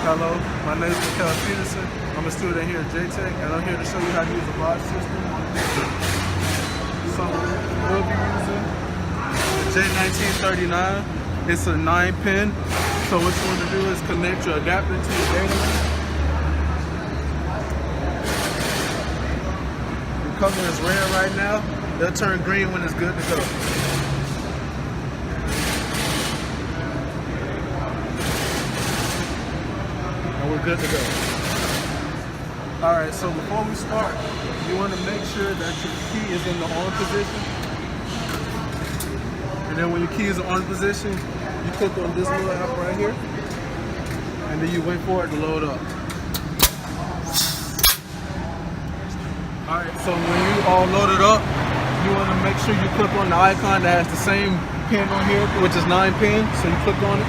Hello, my name is Mikel Peterson. I'm a student here at JTech, and I'm here to show you how to use a Bosch system. So we'll be using the J1939. It's a 9-pin. So what you want to do is connect your adapter to your data link. The color is red right now. They'll turn green when it's good to go. We're good to go. Alright, so before we start, you want to make sure that your key is in the on position. And then when your key is in on position, you click on this little app right here. And then you wait for it to load up. Alright, so when you all loaded up, you want to make sure you click on the icon that has the same pin on here, which is 9 pin. So you click on it.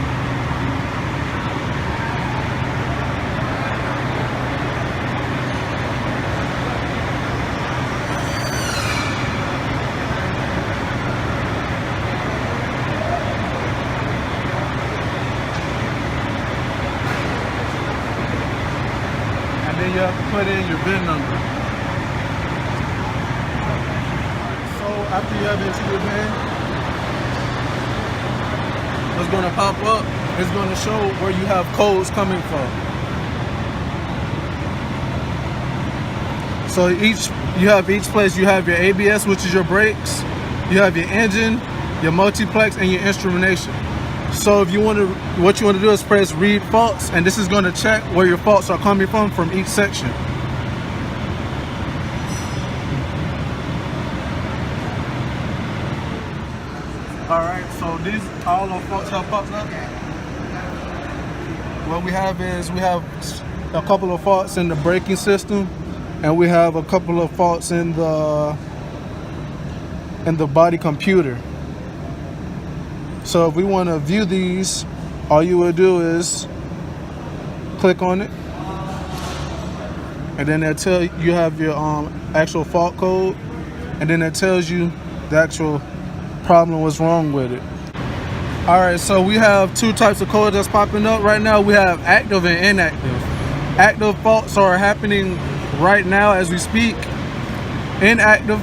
Then you have to put in your VIN number. So after you have entered your VIN, what's going to pop up is going to show where you have codes coming from. So each place you have your ABS, which is your brakes, you have your engine, your multiplex, and your instrumentation. So if you want to, what you want to do is press read faults, and this is going to check where your faults are coming from each section. Alright, so these all our faults have popped up. What we have is we have a couple of faults in the braking system, and we have a couple of faults in the body computer. So if we want to view these, all you would do is click on it, and then they'll tell you have your actual fault code, and then it tells you the actual problem, what's wrong with it. All right, so we have two types of codes that's popping up right now. We have active and inactive. Active faults are happening right now as we speak. Inactive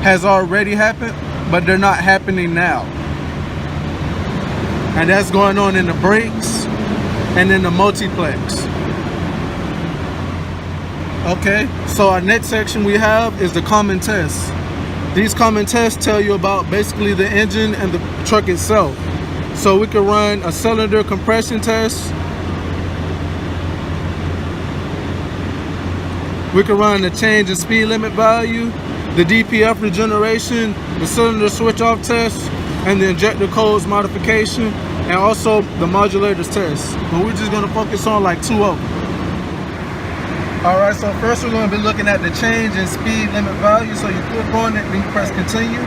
has already happened, but they're not happening now. And that's going on in the brakes and in the multiplex. Okay, so our next section we have is the common tests. These common tests tell you about basically the engine and the truck itself. So we can run a cylinder compression test. We can run the change in speed limit value, the DPF regeneration, the cylinder switch off test, and the injector codes modification, and also the modulators test. But we're just going to focus on like 2 of them. Alright, so first we're going to be looking at the change in speed limit value. So you click on it and you press continue.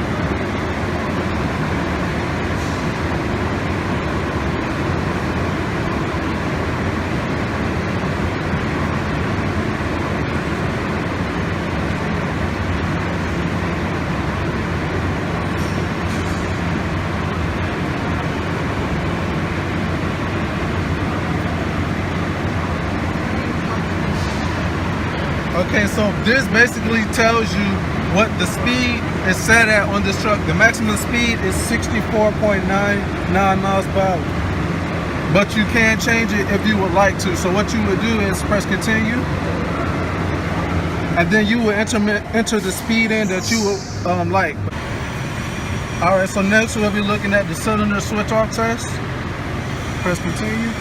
Okay, so this basically tells you what the speed is set at on this truck. The maximum speed is 64.99 miles per hour. But you can change it if you would like to. So what you would do is press continue. And then you will enter the speed in that you would like. Alright, so next we'll be looking at the cylinder switch off test. Press continue.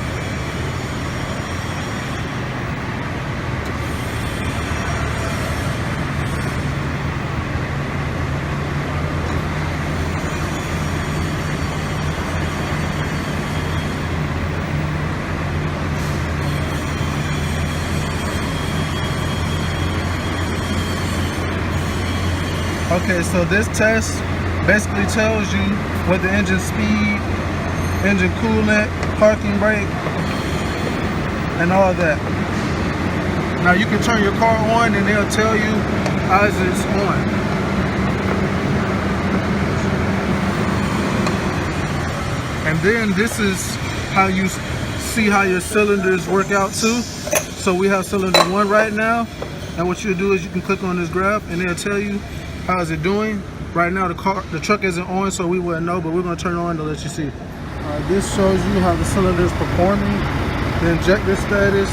Okay, so this test basically tells you what the engine speed, engine coolant, parking brake, and all that. Now you can turn your car on and they'll tell you as it's on. And then this is how you see how your cylinders work out too. So we have cylinder 1 right now, and what you'll do is you can click on this graph and they'll tell you how is it doing. Right now the truck isn't on, so we wouldn't know, but we're going to turn it on to let you see. This shows you how the cylinder is performing, the injector status,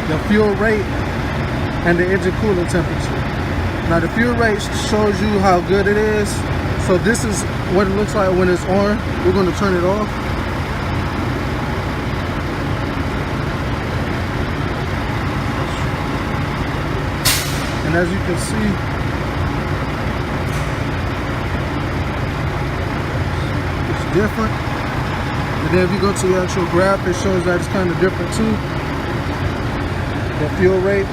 the fuel rate, and the engine coolant temperature. Now the fuel rate shows you how good it is. So this is what it looks like when it's on. We're going to turn it off. And as you can see, it's different. And then if you go to the actual graph, it shows that it's kind of different too. The fuel rate.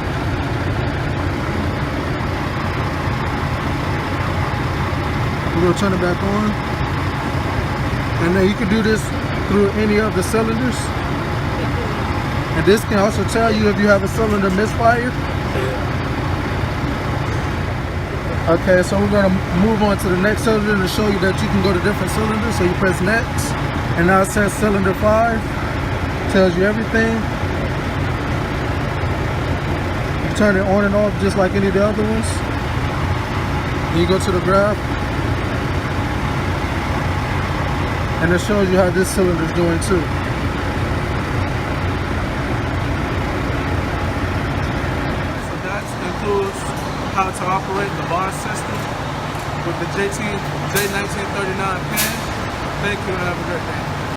We're going to turn it back on. And then you can do this through any of the cylinders. And this can also tell you if you have a cylinder misfire. Okay, so we're going to move on to the next cylinder to show you that you can go to different cylinders. So you press next, and now it says cylinder 5. Tells you everything. You turn it on and off just like any of the other ones. And you go to the graph, and it shows you how this cylinder is doing too. So that includes how to operate the Bosch system with the J1939 pin. Thank you and have a great day.